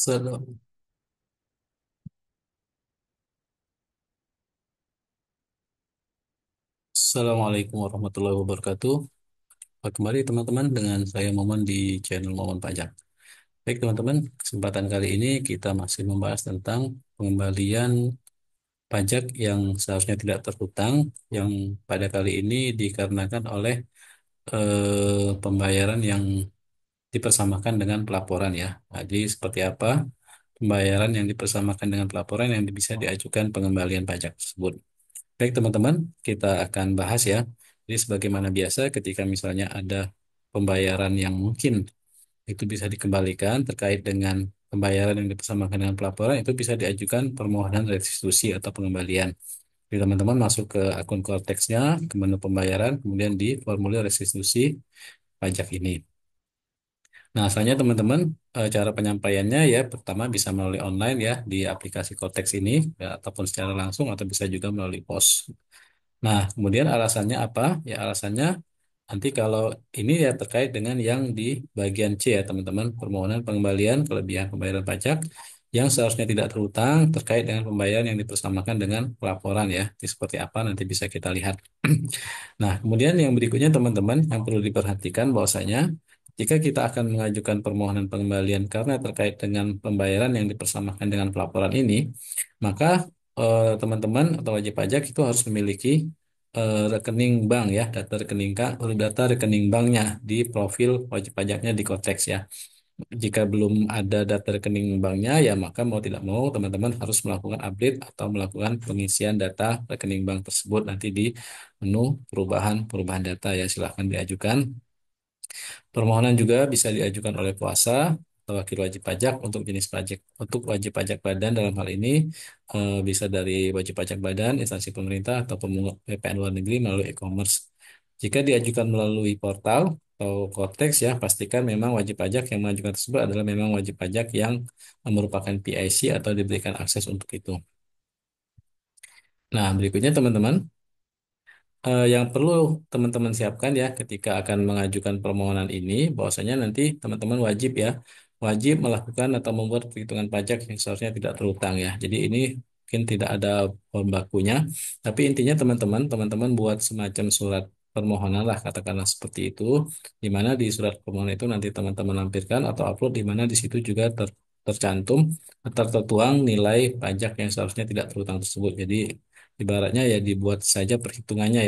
Salam- Assalamualaikum warahmatullahi wabarakatuh. Kembali teman-teman dengan saya Momon di channel Momon Pajak. Baik teman-teman, kesempatan kali ini kita masih membahas tentang pengembalian pajak yang seharusnya tidak terhutang, yang pada kali ini dikarenakan oleh pembayaran yang dipersamakan dengan pelaporan ya. Jadi seperti apa pembayaran yang dipersamakan dengan pelaporan yang bisa diajukan pengembalian pajak tersebut. Baik teman-teman, kita akan bahas ya. Jadi sebagaimana biasa ketika misalnya ada pembayaran yang mungkin itu bisa dikembalikan terkait dengan pembayaran yang dipersamakan dengan pelaporan itu bisa diajukan permohonan restitusi atau pengembalian. Jadi teman-teman masuk ke akun Cortex-nya, ke menu pembayaran, kemudian di formulir restitusi pajak ini. Nah, asalnya teman-teman cara penyampaiannya ya pertama bisa melalui online ya di aplikasi Cortex ini ya, ataupun secara langsung atau bisa juga melalui pos. Nah, kemudian alasannya apa? Ya, alasannya nanti kalau ini ya terkait dengan yang di bagian C ya, teman-teman, permohonan pengembalian kelebihan pembayaran pajak yang seharusnya tidak terhutang terkait dengan pembayaran yang dipersamakan dengan pelaporan ya. Jadi seperti apa nanti bisa kita lihat. Nah, kemudian yang berikutnya teman-teman yang perlu diperhatikan bahwasanya jika kita akan mengajukan permohonan pengembalian karena terkait dengan pembayaran yang dipersamakan dengan pelaporan ini, maka teman-teman atau wajib pajak itu harus memiliki rekening bank ya, data rekening banknya di profil wajib pajaknya di Kotex ya. Jika belum ada data rekening banknya, ya maka mau tidak mau teman-teman harus melakukan update atau melakukan pengisian data rekening bank tersebut nanti di menu perubahan data ya silahkan diajukan. Permohonan juga bisa diajukan oleh kuasa atau wakil wajib pajak untuk jenis pajak untuk wajib pajak badan dalam hal ini bisa dari wajib pajak badan, instansi pemerintah atau pemungut PPN luar negeri melalui e-commerce. Jika diajukan melalui portal atau Cortex ya pastikan memang wajib pajak yang mengajukan tersebut adalah memang wajib pajak yang merupakan PIC atau diberikan akses untuk itu. Nah, berikutnya teman-teman yang perlu teman-teman siapkan ya ketika akan mengajukan permohonan ini, bahwasanya nanti teman-teman wajib melakukan atau membuat perhitungan pajak yang seharusnya tidak terhutang ya. Jadi ini mungkin tidak ada bahan bakunya, tapi intinya teman-teman buat semacam surat permohonan lah katakanlah seperti itu, di mana di surat permohonan itu nanti teman-teman lampirkan atau upload di mana di situ juga tercantum atau tertuang nilai pajak yang seharusnya tidak terhutang tersebut. Jadi ibaratnya ya dibuat saja perhitungannya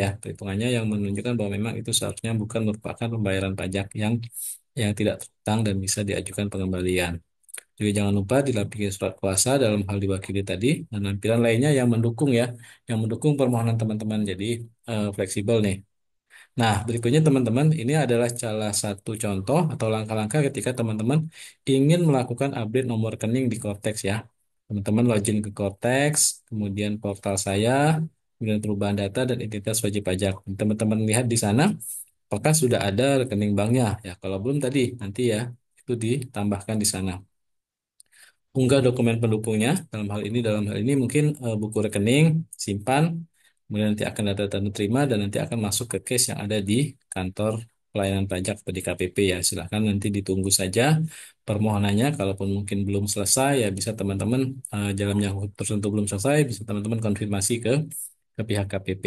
yang menunjukkan bahwa memang itu seharusnya bukan merupakan pembayaran pajak yang tidak terhutang dan bisa diajukan pengembalian. Jadi jangan lupa dilapisi surat kuasa dalam hal diwakili tadi dan lampiran lainnya yang mendukung ya, yang mendukung permohonan teman-teman. Jadi fleksibel nih. Nah, berikutnya teman-teman, ini adalah salah satu contoh atau langkah-langkah ketika teman-teman ingin melakukan update nomor rekening di Cortex ya. Teman-teman login ke Cortex, kemudian portal saya, kemudian perubahan data dan identitas wajib pajak. Teman-teman lihat di sana, apakah sudah ada rekening banknya? Ya, kalau belum tadi, nanti ya, itu ditambahkan di sana. Unggah dokumen pendukungnya dalam hal ini mungkin buku rekening simpan, kemudian nanti akan ada tanda terima dan nanti akan masuk ke case yang ada di kantor pelayanan pajak atau di KPP ya silahkan nanti ditunggu saja permohonannya kalaupun mungkin belum selesai ya bisa teman-teman dalam yang tertentu belum selesai bisa teman-teman konfirmasi ke pihak KPP.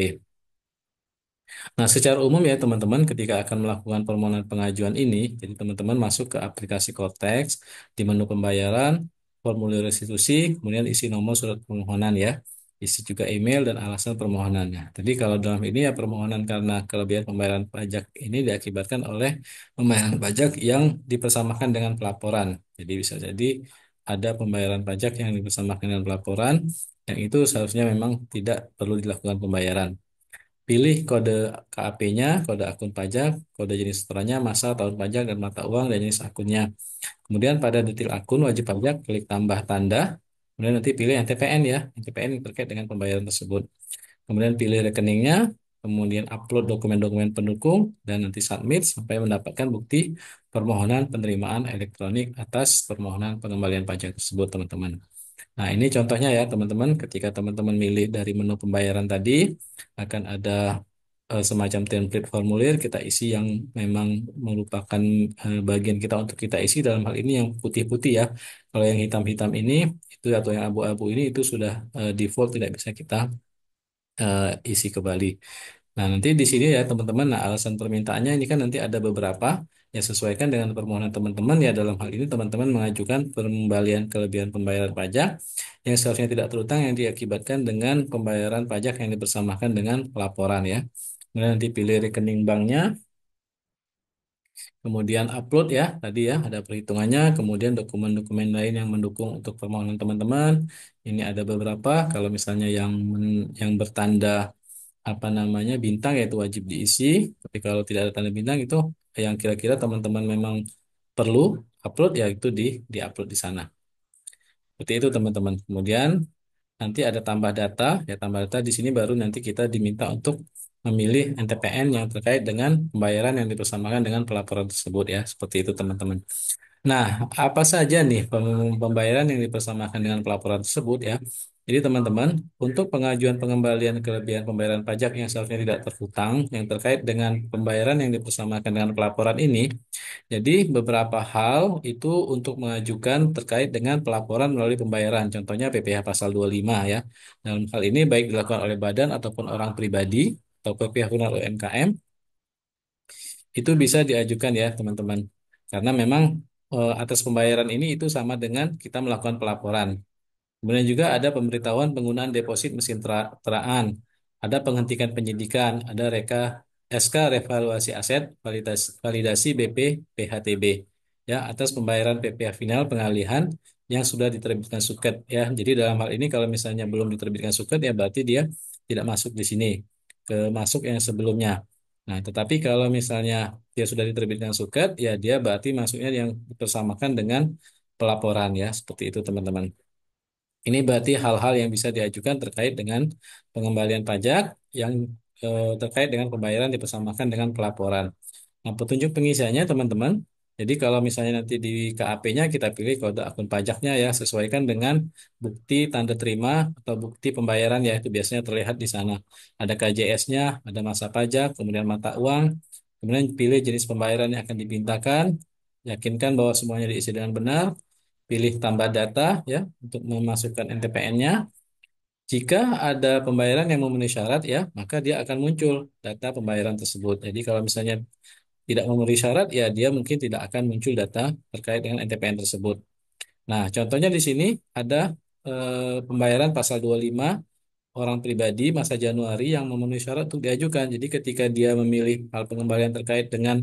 Nah, secara umum ya teman-teman, ketika akan melakukan permohonan pengajuan ini, jadi teman-teman masuk ke aplikasi Cortex, di menu pembayaran, formulir restitusi, kemudian isi nomor surat permohonan ya, isi juga email dan alasan permohonannya. Jadi kalau dalam ini ya permohonan karena kelebihan pembayaran pajak ini diakibatkan oleh pembayaran pajak yang dipersamakan dengan pelaporan. Jadi bisa jadi ada pembayaran pajak yang dipersamakan dengan pelaporan, yang itu seharusnya memang tidak perlu dilakukan pembayaran. Pilih kode KAP-nya, kode akun pajak, kode jenis setorannya, masa tahun pajak, dan mata uang, dan jenis akunnya. Kemudian pada detail akun wajib pajak, klik tambah tanda. Kemudian nanti pilih yang TPN ya, yang TPN yang terkait dengan pembayaran tersebut. Kemudian pilih rekeningnya, kemudian upload dokumen-dokumen pendukung, dan nanti submit sampai mendapatkan bukti permohonan penerimaan elektronik atas permohonan pengembalian pajak tersebut, teman-teman. Nah, ini contohnya ya, teman-teman. Ketika teman-teman milih dari menu pembayaran tadi, akan ada semacam template formulir, kita isi yang memang merupakan bagian kita untuk kita isi, dalam hal ini yang putih-putih ya. Kalau yang hitam-hitam ini itu atau yang abu-abu ini itu sudah default, tidak bisa kita isi kembali. Nah, nanti di sini ya teman-teman, nah alasan permintaannya ini kan nanti ada beberapa yang sesuaikan dengan permohonan teman-teman ya. Dalam hal ini teman-teman mengajukan pengembalian kelebihan pembayaran pajak yang seharusnya tidak terutang yang diakibatkan dengan pembayaran pajak yang dipersamakan dengan pelaporan ya. Kemudian nanti pilih rekening banknya, kemudian upload ya, tadi ya ada perhitungannya, kemudian dokumen-dokumen lain yang mendukung untuk permohonan teman-teman. Ini ada beberapa, kalau misalnya yang bertanda apa namanya bintang ya itu wajib diisi. Tapi kalau tidak ada tanda bintang itu yang kira-kira teman-teman memang perlu upload ya itu di-upload di sana. Seperti itu teman-teman. Kemudian nanti ada tambah data ya, tambah data di sini baru nanti kita diminta untuk memilih NTPN yang terkait dengan pembayaran yang dipersamakan dengan pelaporan tersebut ya. Seperti itu teman-teman. Nah, apa saja nih pembayaran yang dipersamakan dengan pelaporan tersebut ya? Jadi teman-teman, untuk pengajuan pengembalian kelebihan pembayaran pajak yang seharusnya tidak terhutang yang terkait dengan pembayaran yang dipersamakan dengan pelaporan ini, jadi beberapa hal itu untuk mengajukan terkait dengan pelaporan melalui pembayaran. Contohnya PPh pasal 25 ya. Dalam hal ini baik dilakukan oleh badan ataupun orang pribadi atau PPh oleh UMKM, itu bisa diajukan ya teman-teman. Karena memang atas pembayaran ini itu sama dengan kita melakukan pelaporan. Kemudian juga ada pemberitahuan penggunaan deposit mesin teraan, ada penghentian penyidikan, ada SK revaluasi aset, validasi BP PHTB, ya atas pembayaran PPh final pengalihan yang sudah diterbitkan suket ya. Jadi dalam hal ini kalau misalnya belum diterbitkan suket ya berarti dia tidak masuk di sini, ke masuk yang sebelumnya. Nah, tetapi kalau misalnya dia sudah diterbitkan suket, ya dia berarti masuknya yang bersamakan dengan pelaporan ya, seperti itu teman-teman. Ini berarti hal-hal yang bisa diajukan terkait dengan pengembalian pajak yang terkait dengan pembayaran dipersamakan dengan pelaporan. Nah, petunjuk pengisiannya teman-teman. Jadi kalau misalnya nanti di KAP-nya kita pilih kode akun pajaknya ya, sesuaikan dengan bukti tanda terima atau bukti pembayaran ya, itu biasanya terlihat di sana. Ada KJS-nya, ada masa pajak, kemudian mata uang, kemudian pilih jenis pembayaran yang akan dipintakan, yakinkan bahwa semuanya diisi dengan benar, pilih tambah data ya untuk memasukkan NTPN-nya. Jika ada pembayaran yang memenuhi syarat ya, maka dia akan muncul data pembayaran tersebut. Jadi kalau misalnya tidak memenuhi syarat ya dia mungkin tidak akan muncul data terkait dengan NTPN tersebut. Nah, contohnya di sini ada pembayaran pasal 25 orang pribadi masa Januari yang memenuhi syarat untuk diajukan. Jadi ketika dia memilih hal pengembalian terkait dengan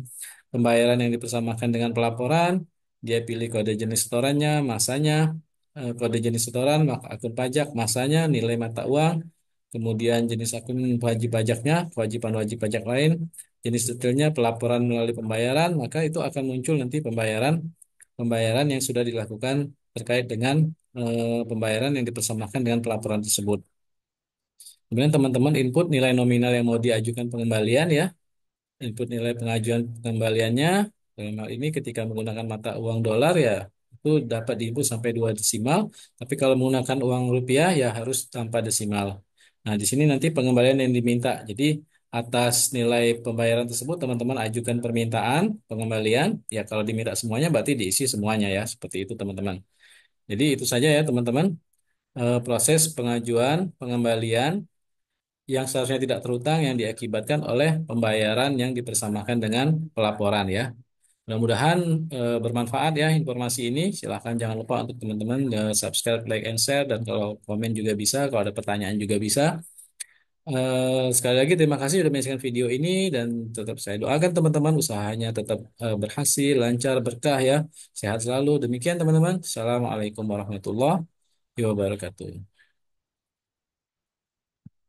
pembayaran yang dipersamakan dengan pelaporan, dia pilih kode jenis setorannya, masanya, kode jenis setoran, maka akun pajak, masanya, nilai mata uang, kemudian jenis akun wajib pajaknya, kewajiban wajib pajak lain, jenis detailnya, pelaporan melalui pembayaran, maka itu akan muncul nanti pembayaran pembayaran yang sudah dilakukan terkait dengan pembayaran yang dipersamakan dengan pelaporan tersebut. Kemudian teman-teman input nilai nominal yang mau diajukan pengembalian ya. Input nilai pengajuan pengembaliannya. Dalam hal ini ketika menggunakan mata uang dolar ya itu dapat diinput sampai 2 desimal. Tapi kalau menggunakan uang rupiah ya harus tanpa desimal. Nah, di sini nanti pengembalian yang diminta. Jadi atas nilai pembayaran tersebut teman-teman ajukan permintaan pengembalian. Ya kalau diminta semuanya berarti diisi semuanya ya. Seperti itu teman-teman. Jadi itu saja ya teman-teman. Proses pengajuan pengembalian yang seharusnya tidak terhutang yang diakibatkan oleh pembayaran yang dipersamakan dengan pelaporan ya. Mudah-mudahan bermanfaat ya informasi ini. Silahkan jangan lupa untuk teman-teman subscribe, like, and share. Dan kalau komen juga bisa, kalau ada pertanyaan juga bisa. Sekali lagi terima kasih sudah menyaksikan video ini dan tetap saya doakan teman-teman usahanya tetap berhasil, lancar, berkah ya. Sehat selalu. Demikian teman-teman. Assalamualaikum warahmatullahi wabarakatuh.